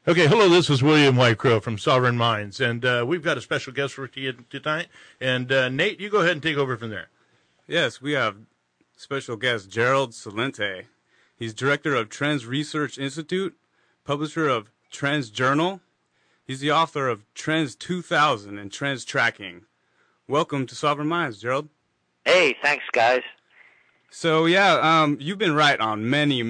Okay, hello, this is William Whitecrow from Sovereign Minds, and we've got a special guest for you tonight. And Nate, you go ahead and take over from there. Yes, we have special guest Gerald Celente. He's director of Trends Research Institute, publisher of Trends Journal. He's the author of Trends 2000 and Trends Tracking. Welcome to Sovereign Minds, Gerald. Hey, thanks, guys. So, you've been right on many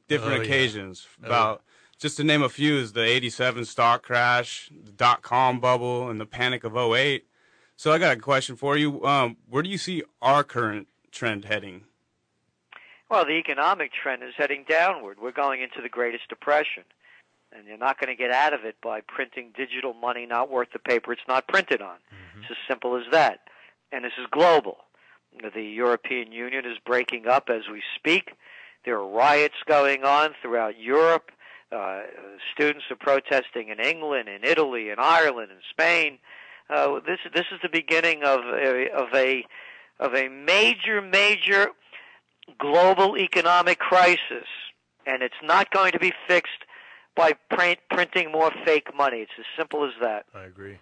different occasions about... Just to name a few is the 87 stock crash, the dot-com bubble, and the panic of '08. So I got a question for you. Where do you see our current trend heading? Well, the economic trend is heading downward. We're going into the greatest depression. And you're not going to get out of it by printing digital money not worth the paper it's not printed on. It's as simple as that. And this is global. The European Union is breaking up as we speak. There are riots going on throughout Europe. Students are protesting in England, in Italy, in Ireland, in Spain. This is the beginning of a major global economic crisis, and it's not going to be fixed by printing more fake money. It's as simple as that. I agree.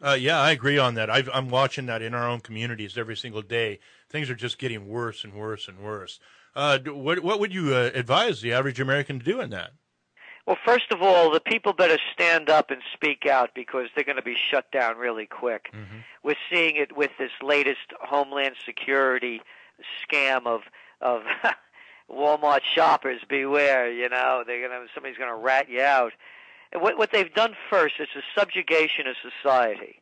Yeah, I agree on that. I'm watching that in our own communities every single day. Things are just getting worse and worse and worse. What would you advise the average American to do in that? Well, first of all, the people better stand up and speak out because they're going to be shut down really quick. We're seeing it with this latest Homeland Security scam of Walmart shoppers beware. You know, somebody's going to rat you out. And what they've done first is a subjugation of society.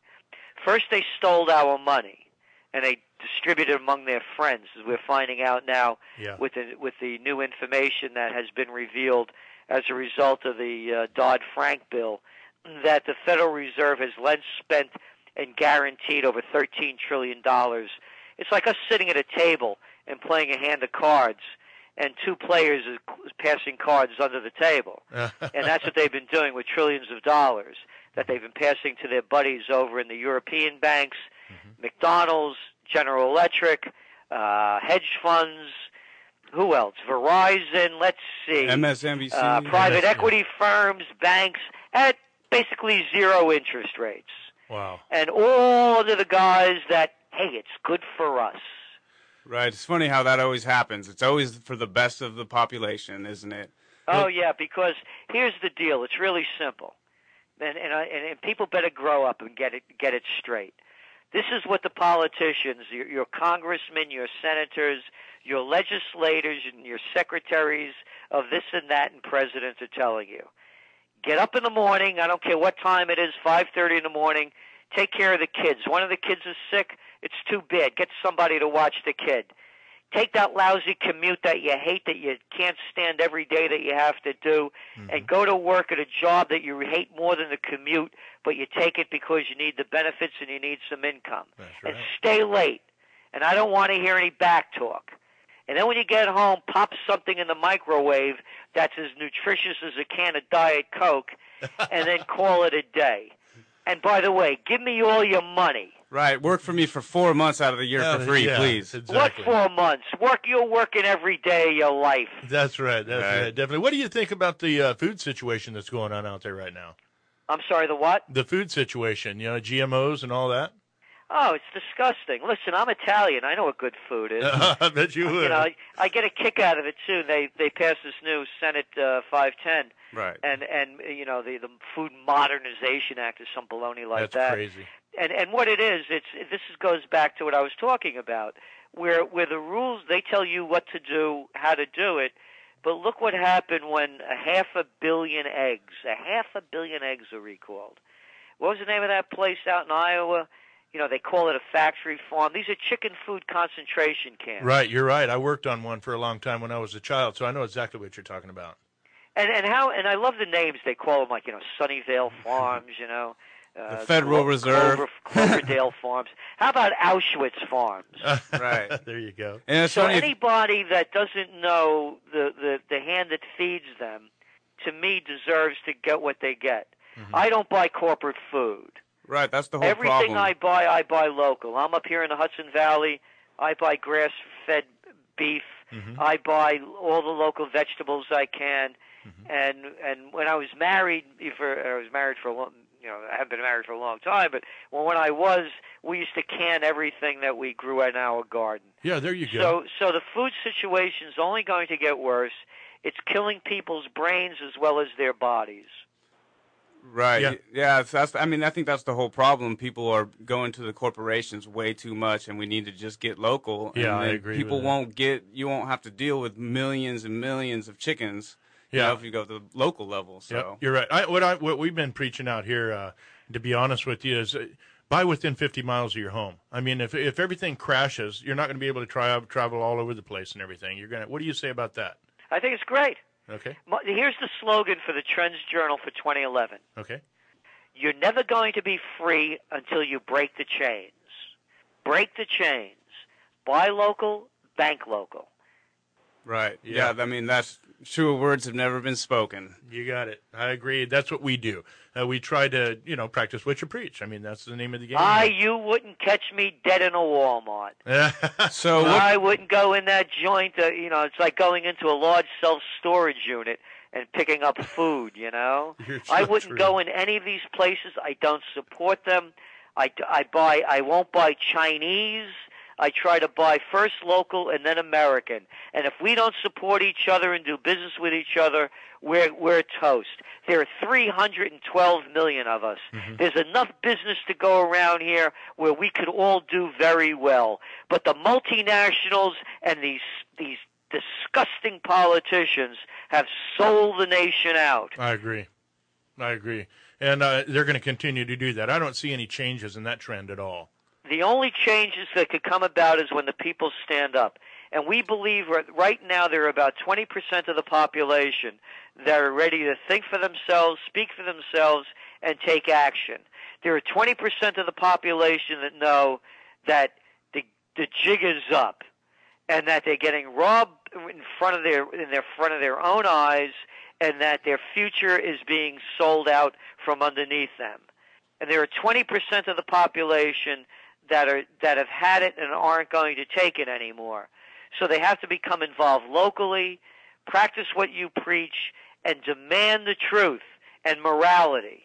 First, they stole our money, and they distributed among their friends, as we're finding out now with the new information that has been revealed as a result of the Dodd-Frank bill, that the Federal Reserve has lent, spent, and guaranteed over $13 trillion. It's like us sitting at a table and playing a hand of cards, and two players are passing cards under the table. And that's what they've been doing with trillions of dollars that they've been passing to their buddies over in the European banks, McDonald's, General Electric, hedge funds, who else? Verizon, let's see. MSNBC. Private equity firms, banks, at basically zero interest rates. Wow. And all under the guise that, hey, it's good for us. Right. It's funny how that always happens. It's always for the best of the population, isn't it? Oh, yeah, because here's the deal. It's really simple. And people better grow up and get it straight. This is what the politicians, your congressmen, your senators, your legislators, and your secretaries of this and that and presidents are telling you. Get up in the morning. I don't care what time it is, 5:30 in the morning. Take care of the kids. One of the kids is sick. It's too bad. Get somebody to watch the kid. Take that lousy commute that you hate, that you can't stand every day that you have to do, and go to work at a job that you hate more than the commute, but you take it because you need the benefits and you need some income. That's right. And stay late. And I don't want to hear any back talk. And then when you get home, pop something in the microwave that's as nutritious as a can of Diet Coke, and then call it a day. And by the way, give me all your money. Right. Work for me for 4 months out of the year for free, please. Exactly. What 4 months? You're working every day of your life. That's right. That's right. Definitely. What do you think about the food situation that's going on out there right now? I'm sorry, the what? The food situation, GMOs and all that. Oh, it's disgusting. Listen, I'm Italian. I know what good food is. I bet you would. I get a kick out of it too. They passed this new Senate 510, right? And the Food Modernization Act is some baloney like that. That's crazy. And what it is, goes back to what I was talking about, where the rules, they tell you what to do, how to do it, but look what happened when 500 million eggs are recalled. What was the name of that place out in Iowa? They call it a factory farm. These are chicken food concentration camps. Right, you're right. I worked on one for a long time when I was a child, so I know exactly what you're talking about. And I love the names they call them, like Sunnyvale Farms, the Federal Reserve, Cloverdale Farms. How about Auschwitz Farms? Right, there you go. And so anybody that doesn't know the hand that feeds them, to me, deserves to get what they get. I don't buy corporate food. Right, that's the whole Everything problem. I buy local. I'm up here in the Hudson Valley. I buy grass-fed beef. I buy all the local vegetables I can. And when I was married, I was married for a long, I haven't been married for a long time, but when I was, we used to can everything that we grew in our garden. Yeah, there you go. So the food situation is only going to get worse. It's killing people's brains as well as their bodies. Right. Yeah. I think that's the whole problem. People are going to the corporations way too much, and we need to just get local. Yeah, and I agree. People you won't have to deal with millions and millions of chickens. If you go to the local level. So you're right. What we've been preaching out here, to be honest with you, is buy within 50 miles of your home. I mean, if everything crashes, you're not going to be able to travel all over the place and everything. What do you say about that? I think it's great. Okay. Here's the slogan for the Trends Journal for 2011. Okay. You're never going to be free until you break the chains. Break the chains. Buy local, bank local. Right. Yeah. I mean, that's truer words have never been spoken. You got it. I agree. That's what we do. We try to, practice what you preach. I mean, that's the name of the game. You wouldn't catch me dead in a Walmart. I wouldn't go in that joint. It's like going into a large self-storage unit and picking up food, I wouldn't go in any of these places. I don't support them. I won't buy Chinese. I try to buy first local and then American. And if we don't support each other and do business with each other, we're toast. There are 312 million of us. Mm-hmm. There's enough business to go around here where we could all do very well. But the multinationals and these disgusting politicians have sold the nation out. I agree. And they're going to continue to do that. I don't see any changes in that trend at all. The only changes that could come about is when the people stand up. And we believe right now there are about 20% of the population that are ready to think for themselves, speak for themselves, and take action. There are 20% of the population that know that the jig is up and that they're getting robbed in front of their own eyes, and that their future is being sold out from underneath them. And there are 20% of the population that have had it and aren't going to take it anymore. So they have to become involved locally, practice what you preach, and demand the truth and morality.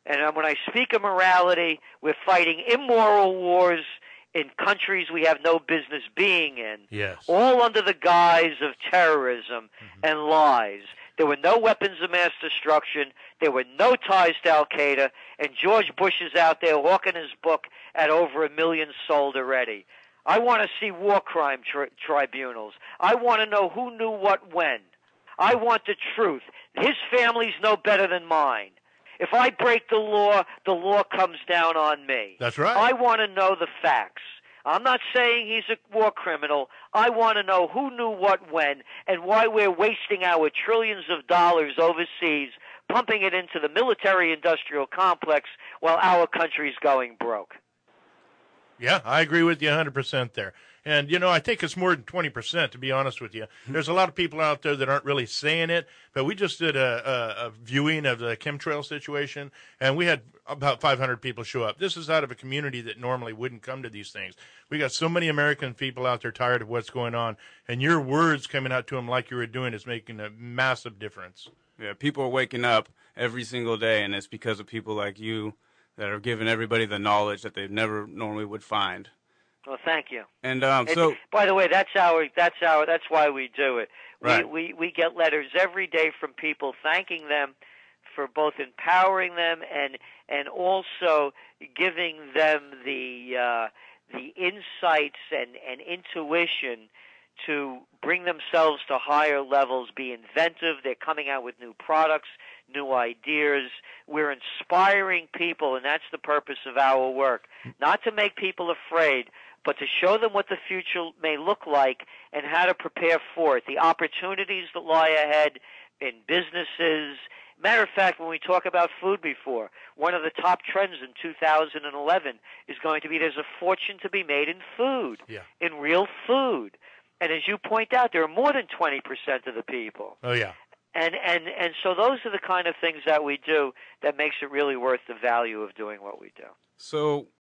And when I speak of morality, we're fighting immoral wars in countries we have no business being in, yes, all under the guise of terrorism and lies. There were no weapons of mass destruction. There were no ties to Al-Qaeda. And George Bush is out there hawking his book at over 1 million sold already. I want to see war crime tribunals. I want to know who knew what when. I want the truth. His family's no better than mine. If I break the law comes down on me. That's right. I want to know the facts. I'm not saying he's a war criminal. I want to know who knew what when and why we're wasting our trillions of dollars overseas, pumping it into the military-industrial complex while our country's going broke. Yeah, I agree with you 100% there. And, I think it's more than 20%, to be honest with you. There's a lot of people out there that aren't really saying it, but we just did a viewing of the chemtrail situation, and we had about 500 people show up. This is out of a community that normally wouldn't come to these things. We got so many American people out there tired of what's going on, and your words coming out to them like you were doing is making a massive difference. Yeah, people are waking up every single day, and it's because of people like you that are giving everybody the knowledge that they never normally would find. Well, thank you. And so, by the way, that's why we do it. Right. We get letters every day from people thanking them for both empowering them and also giving them the insights and intuition to bring themselves to higher levels, be inventive. They're coming out with new products, new ideas. We're inspiring people, and that's the purpose of our work. Not to make people afraid, but to show them what the future may look like and how to prepare for it, the opportunities that lie ahead in businesses. Matter of fact, when we talk about food before, one of the top trends in 2011 is going to be there's a fortune to be made in food, in real food. And as you point out, there are more than 20% of the people. Oh, yeah. And so those are the kind of things that we do that makes it really worth the value of doing what we do. So